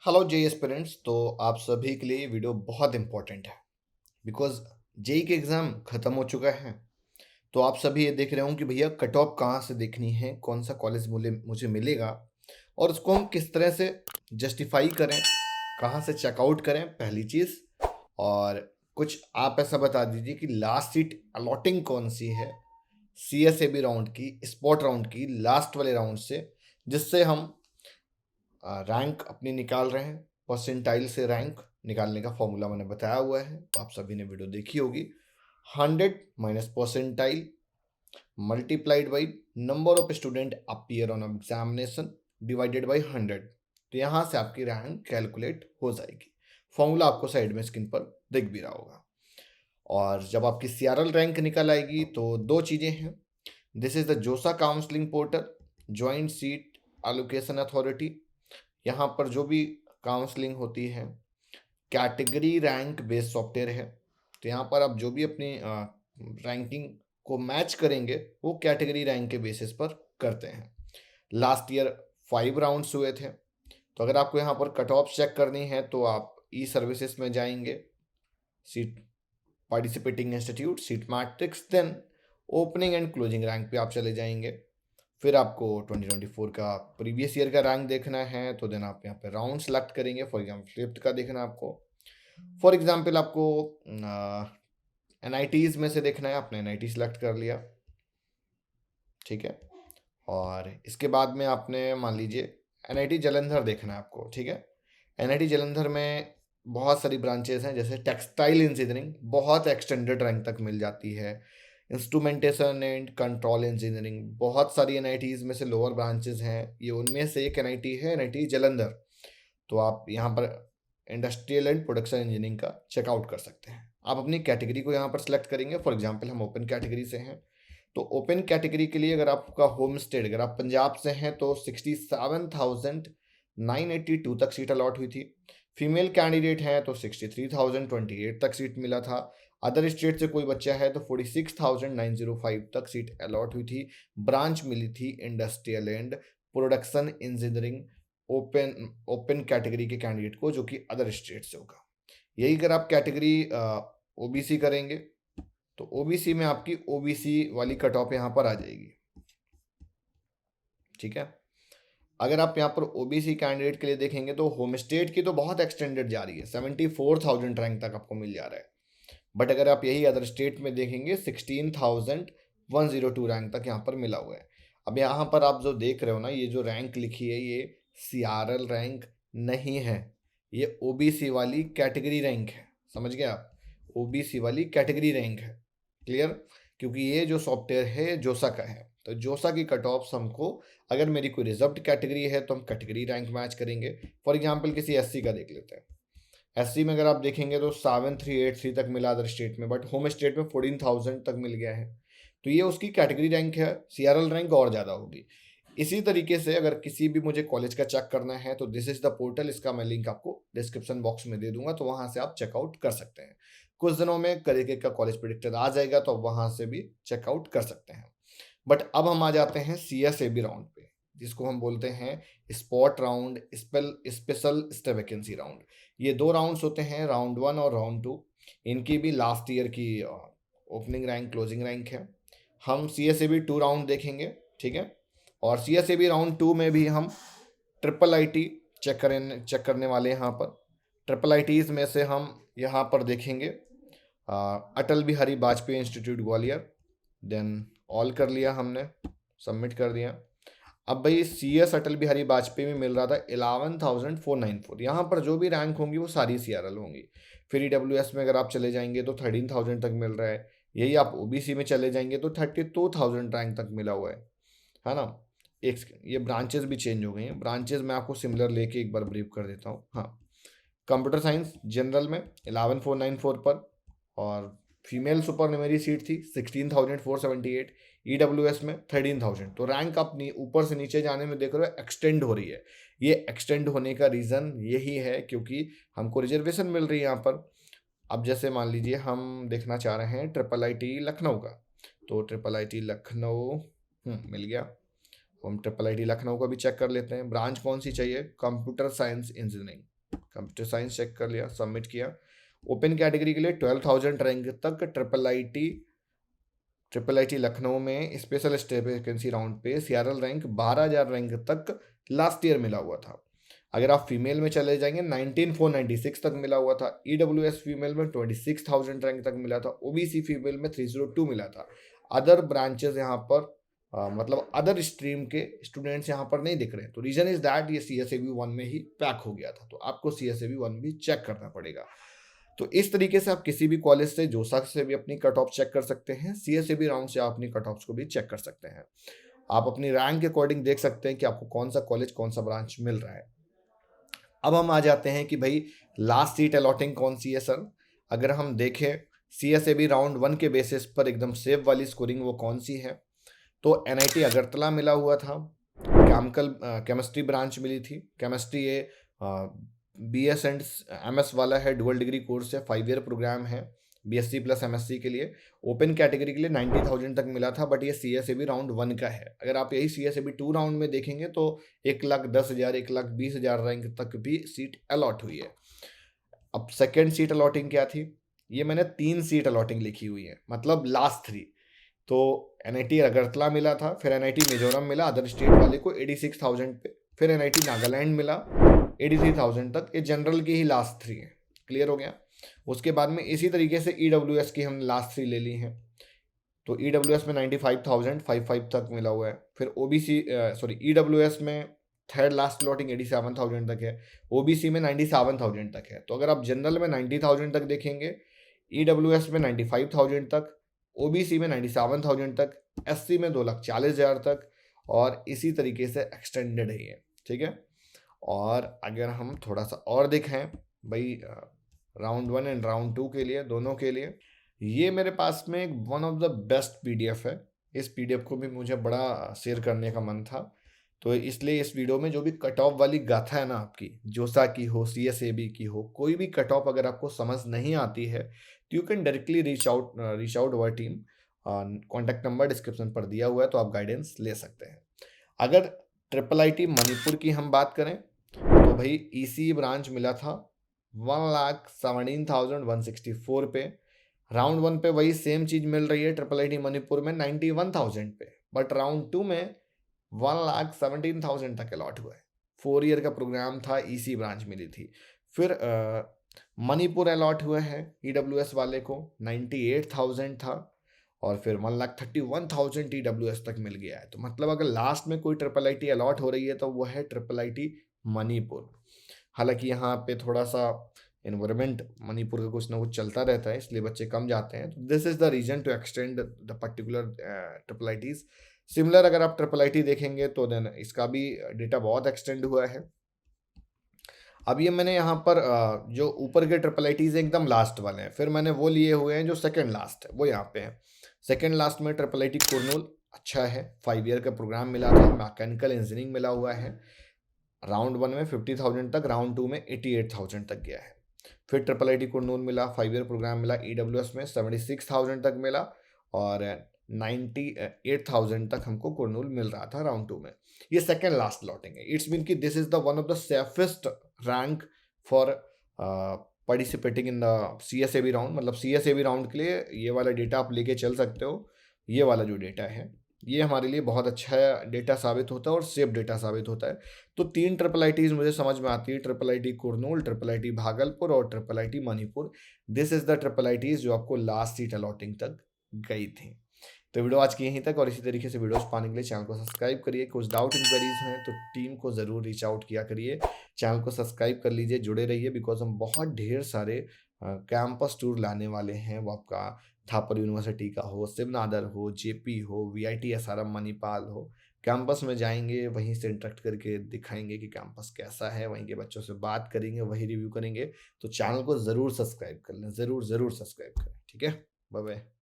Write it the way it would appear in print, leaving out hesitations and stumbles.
Hello JEE aspirants. तो आप सभी के लिए ये वीडियो बहुत इंपॉर्टेंट है बिकॉज जेई के एग्ज़ाम ख़त्म हो चुका है। तो आप सभी ये देख रहे हो कि भैया कट ऑफ कहाँ से देखनी है, कौन सा कॉलेज मुझे मुझे मिलेगा और उसको हम किस तरह से जस्टिफाई करें, कहाँ से चेकआउट करें, पहली चीज़। और कुछ आप ऐसा बता दीजिए कि लास्ट सीट अलॉटिंग कौन सी है C S A B round की, स्पॉट राउंड की, लास्ट वाले राउंड से, जिससे हम रैंक अपनी निकाल रहे हैं। परसेंटाइल से रैंक निकालने का फॉर्मूला मैंने बताया हुआ है, तो आप सभी ने वीडियो देखी होगी। 100 minus percentile multiplied by number of student appear on examination divided by 100। तो यहाँ से आपकी रैंक कैलकुलेट हो जाएगी। फॉर्मूला आपको साइड में स्क्रीन पर दिख भी रहा होगा। और जब आपकी सीआरएल रैंक निकल आएगी तो दो चीज़ें हैं। दिस इज द जोसा counselling portal, joint seat allocation authority. यहाँ पर जो भी काउंसलिंग होती है कैटेगरी रैंक बेस्ड सॉफ्टवेयर है। तो यहाँ पर आप जो भी अपनी रैंकिंग को मैच करेंगे वो कैटेगरी रैंक के बेसिस पर करते हैं। लास्ट ईयर 5 राउंड्स हुए थे। तो अगर आपको यहाँ पर कट ऑफ चेक करनी है तो आप ई सर्विसेज में जाएंगे, seat participating institute, seat matrix, then opening and closing rank पे आप चले जाएंगे। फिर आपको 2024 का प्रीवियस ईयर का रैंक देखना है तो देन आप यहाँ पे राउंड सेलेक्ट करेंगे। फॉर एग्जाम्पल फिफ्थ का देखना है आपको। फॉर एग्जाम्पल आपको एन आई टीज़ में से देखना है, आपने एन आई टी सेलेक्ट कर लिया, ठीक है। और इसके बाद में आपने मान लीजिए एन आई टी जलंधर देखना है आपको, ठीक है। एन आई टी जलंधर में बहुत सारी ब्रांचेस हैं, जैसे टेक्सटाइल इंजीनियरिंग बहुत एक्सटेंडेड रैंक तक मिल जाती है। इंस्ट्रूमेंटेशन एंड कंट्रोल इंजीनियरिंग बहुत सारी एन में से लोअर ब्रांचेस हैं, ये उनमें से एक एन है, एन जलंधर। तो आप यहाँ पर इंडस्ट्रियल एंड प्रोडक्शन इंजीनियरिंग का चेकआउट कर सकते हैं। आप अपनी कैटेगरी को यहाँ पर सेलेक्ट करेंगे। फॉर एग्जाम्पल हम ओपन कैटेगरी से हैं, तो ओपन कैटेगरी के लिए अगर आपका होम स्टेट, अगर आप पंजाब से हैं तो 67,982 तक सीट अलॉट हुई थी। फीमेल कैंडिडेट हैं तो 63,028 तक सीट मिला था। अदर स्टेट से कोई बच्चा है तो 46,905 तक सीट अलॉट हुई थी। ब्रांच मिली थी industrial and production engineering open open category के कैंडिडेट को, जो कि अदर स्टेट से होगा। यही अगर आप कैटेगरी ओबीसी करेंगे तो ओबीसी में आपकी ओबीसी वाली कट ऑफ यहाँ पर आ जाएगी, ठीक है। अगर आप यहाँ पर ओबीसी कैंडिडेट के लिए देखेंगे तो होम स्टेट की तो बहुत एक्सटेंडेड जा रही है, 74,000 रैंक तक आपको मिल जा रहा है। बट अगर आप यही अदर स्टेट में देखेंगे 16,102 रैंक तक यहाँ पर मिला हुआ है। अब यहाँ पर आप जो देख रहे हो ना, ये जो रैंक लिखी है ये सीआरएल रैंक नहीं है, ये ओबीसी वाली कैटेगरी रैंक है। समझ गए आप? ओबीसी वाली कैटेगरी रैंक है। क्लियर? क्योंकि ये जो सॉफ्टवेयर है जोसा का है, तो जोसा की कट ऑफ्स हमको, अगर मेरी कोई रिजर्व्ड कैटेगरी है तो हम कैटेगरी रैंक मैच करेंगे। फॉर एग्जाम्पल किसी एससी का देख लेते हैं। एससी में अगर आप देखेंगे तो 7383 तक मिला अदर स्टेट में, बट होम स्टेट में 14,000 तक मिल गया है। तो ये उसकी कैटेगरी रैंक है, सीआरएल रैंक और ज़्यादा होगी। इसी तरीके से अगर किसी भी मुझे कॉलेज का चेक करना है तो दिस इज द पोर्टल, इसका मैं लिंक आपको डिस्क्रिप्शन बॉक्स में दे दूंगा, तो वहां से आप चेकआउट कर सकते हैं। कुछ दिनों में करियर का कॉलेज प्रिडिक्टर आ जाएगा तो वहां से भी चेकआउट कर सकते हैं। बट अब हम आ जाते हैं C S A B round पे, जिसको हम बोलते हैं spot round, special stay vacancy round. ये दो राउंड्स होते हैं, राउंड 1 और राउंड 2। इनकी भी लास्ट ईयर की ओपनिंग रैंक क्लोजिंग रैंक है। हम C S A B 2 round देखेंगे, ठीक है। और C S A B round 2 में भी हम ट्रिपल आई टी चेक करने वाले हैं। यहाँ पर ट्रिपल आई टीज में से हम यहाँ पर देखेंगे Atal Bihari Vajpayee institute Gwalior, then all कर लिया हमने, सबमिट कर दिया। अब भाई सी एस अटल बिहारी वाजपेयी में मिल रहा था 11,494। यहाँ पर जो भी रैंक होंगी वो सारी सी आर एल होंगी। फिर ई डब्ल्यू एस में अगर आप चले जाएंगे तो 13,000 तक मिल रहा है। यही आप ओ बी सी में चले जाएंगे तो 32,000 रैंक तक मिला हुआ है ना। एक ये ब्रांचेस भी चेंज हो गई हैं। ब्रांचेस मैं आपको सिमिलर लेके एक बार ब्रीफ कर देता हूँ। हाँ, कंप्यूटर साइंस जनरल में 11,494 पर, और फीमेल सुपर न्यूमेरी सीट थी 16,478। ई डब्ल्यू एस में 13,000। तो रैंक अपनी ऊपर से नीचे जाने में देख रहे हो एक्सटेंड हो रही है। ये एक्सटेंड होने का रीज़न यही है क्योंकि हमको रिजर्वेशन मिल रही है यहाँ पर। अब जैसे मान लीजिए हम देखना चाह रहे हैं ट्रिपल आई टी लखनऊ का, तो ट्रिपल आई टी लखनऊ मिल गया। तो हम ट्रिपल आई टी लखनऊ का भी चेक कर लेते हैं। ब्रांच कौन सी चाहिए? Computer science engineering. Computer science check कर लिया, सबमिट किया। ओपन कैटेगरी के लिए 12,000 रैंक तक ट्रिपल आई टी लखनऊ में स्पेशल स्टेट वैकेंसी राउंड पे सीआरएल रैंक 12,000 रैंक तक लास्ट ईयर मिला हुआ था। अगर आप फीमेल में चले जाएंगे 19,496 तक मिला हुआ था। ईडब्ल्यूएस फीमेल में 26,000 रैंक तक मिला था। ओबीसी फीमेल में 302 मिला था। अदर ब्रांचेस यहाँ पर मतलब अदर स्ट्रीम के स्टूडेंट्स यहाँ पर नहीं दिख रहे हैं। तो रीजन इज दैट ये CSAB 1 में ही पैक हो गया था, तो आपको CSAB 1 भी चेक करना पड़ेगा। तो इस तरीके से आप किसी भी कॉलेज से, जोसा से भी अपनी कट ऑफ चेक कर सकते हैं। CSAB राउंड से आप अपनी कट ऑफ्स को भी चेक कर सकते हैं। आप अपनी रैंक के अकॉर्डिंग देख सकते हैं कि आपको कौन सा कॉलेज, कौन सा ब्रांच मिल रहा है। अब हम आ जाते हैं कि भाई लास्ट सीट अलॉटिंग कौन सी है सर। अगर हम देखें CSAB राउंड 1 के बेसिस पर एकदम सेफ वाली स्कोरिंग वो कौन सी है, तो NIT अगरतला मिला हुआ था। केमिस्ट्री ब्रांच मिली थी। केमिस्ट्री ये BS एंड MS वाला है, डुअल डिग्री कोर्स है, 5 ईयर प्रोग्राम है BSc प्लस MSc के लिए। ओपन कैटेगरी के लिए 90,000 तक मिला था, बट ये CSAB राउंड 1 का है। अगर आप यही CSAB 2 राउंड में देखेंगे तो 1,10,000 1,20,000 रैंक तक भी सीट अलॉट हुई है। अब सेकेंड सीट अलॉटिंग क्या थी, ये मैंने 3 सीट अलॉटिंग लिखी हुई है, मतलब लास्ट 3। तो NIT अगरतला मिला था, फिर NIT मिजोरम मिला अदर स्टेट वाले को 86,000 पे, फिर NIT नागालैंड मिला 83,000 तक। ये जनरल की ही लास्ट 3 है। क्लियर हो गया। उसके बाद में इसी तरीके से EWS की हमने लास्ट 3 ले ली हैं। तो EWS में 95,055 तक मिला हुआ है। फिर EWS में थर्ड लास्ट लॉटिंग 87,000 तक है। OBC में 97,000 तक है। तो अगर आप जनरल में 90,000 तक देखेंगे, EWS में 95,000 तक, OBC में 97,000 तक, SC में 2,40,000 तक, और इसी तरीके से एक्सटेंडेड है ये। ठीक है। और अगर हम थोड़ा सा और दिखाएं भाई राउंड 1 एंड राउंड 2 के लिए, दोनों के लिए, ये मेरे पास में एक one of the best PDF है। इस PDF को भी मुझे बड़ा शेयर करने का मन था, तो इसलिए इस वीडियो में जो भी कट ऑफ वाली गाथा है ना आपकी, जोसा की हो, CSAB की हो, कोई भी कट ऑफ अगर आपको समझ नहीं आती है तो you can directly reach out our team. Contact number description पर दिया हुआ है, तो आप गाइडेंस ले सकते हैं। अगर IIIT मणिपुर की हम बात करें तो भाई EC ब्रांच मिला था 1,17,164 पे। राउंड 1 पे वही सेम चीज मिल रही है IIIT मणिपुर में 91,000 पे, बट राउंड 2 में 1,17,000 तक अलॉट हुआ है। 4 ईयर का प्रोग्राम था, EC ब्रांच मिली थी। फिर मणिपुर अलॉट हुआ है EWS वाले को 98,000 था, और फिर 1,31,000 EWS तक मिल गया है। तो मतलब अगर लास्ट में कोई IIIT अलॉट हो रही है तो वो है IIIT मणिपुर। हालांकि यहाँ पे थोड़ा सा एनवायरमेंट मणिपुर का कुछ ना कुछ चलता रहता है, इसलिए बच्चे कम जाते हैं। तो this is the reason to extend the particular IIITs। Similar अगर आप IIIT देखेंगे तो देन इसका भी डेटा बहुत एक्सटेंड हुआ है। अब ये मैंने यहाँ पर जो ऊपर के IIITs एकदम लास्ट वाले हैं, फिर मैंने वो लिए हुए हैं जो सेकंड लास्ट है, वो यहाँ पे है। सेकंड लास्ट में IIIT कुरनूल अच्छा है, 5 ईयर का प्रोग्राम मिला था, मैकेनिकल इंजीनियरिंग मिला हुआ है। राउंड 1 में 50,000 तक, राउंड 2 में 88,000 तक गया है। फिर IIIT कुरनूल मिला, 5 ईयर प्रोग्राम मिला, EWS में 76,000 तक मिला, और 98,000 तक हमको कुरनूल मिल रहा था राउंड 2 में। ये सेकेंड लास्ट लॉटिंग है। इट्स मीन कि this is the one of the safest rank for participating in the CSAB round. मतलब CSAB राउंड के लिए ये वाला डेटा आप लेके चल सकते हो। ये वाला जो डेटा है ये हमारे लिए बहुत अच्छा डेटा साबित होता है और सेफ डेटा साबित होता है। तो 3 IIITs मुझे समझ में आती है, IIIT कुरनूल, IIIT भागलपुर और IIIT Manipur. This is the IIITs जो आपको लास्ट सीट अलॉटिंग तक गई थी। तो वीडियो आज की यहीं तक, और इसी तरीके से वीडियोस पाने के लिए चैनल को सब्सक्राइब करिए। कुछ डाउट इंक्वायरीज हैं तो टीम को ज़रूर रीच आउट किया करिए। चैनल को सब्सक्राइब कर लीजिए, जुड़े रहिए, बिकॉज हम बहुत ढेर सारे कैंपस टूर लाने वाले हैं। वो आपका थापर यूनिवर्सिटी का हो, शिवनादर हो, JP हो, VIT SRM मणिपाल हो, कैंपस में जाएंगे, वहीं से इंटरेक्ट करके दिखाएंगे कि कैंपस कैसा है, वहीं के बच्चों से बात करेंगे, वही रिव्यू करेंगे। तो चैनल को ज़रूर सब्सक्राइब कर लें, ज़रूर सब्सक्राइब करें। ठीक है, बाय बाय।